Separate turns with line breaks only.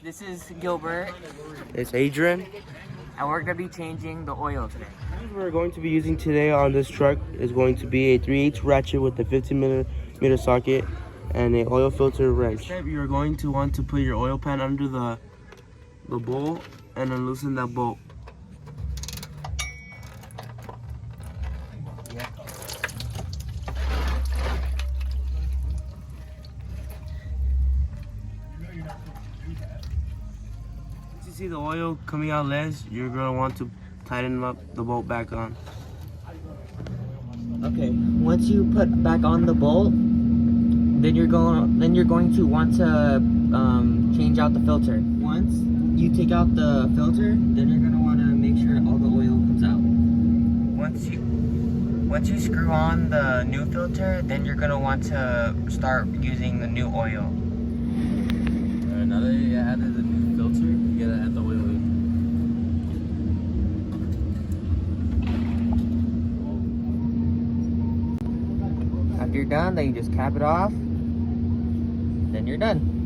This is Gilbert,
It's Adrian.
and we're gonna be changing the oil today.
What we're going to be using today on this truck is going to be a 3/8 ratchet with a 15mm socket and a oil filter wrench. You're going to want to put your oil pan under the bowl and unloosen that bolt. Once you see the oil coming out less, you're going to want to tighten up the bolt back on.
Okay, once you put back on the bolt, then you're going to want to change out the filter. Once you take out the filter, then you're gonna want to make sure all the oil comes out. Once you screw on the new filter, then you're gonna want to start using the new oil.
Alright, now that you added the new filter, you gotta add the oil in.
After you're done, then you just cap it off. Then you're done.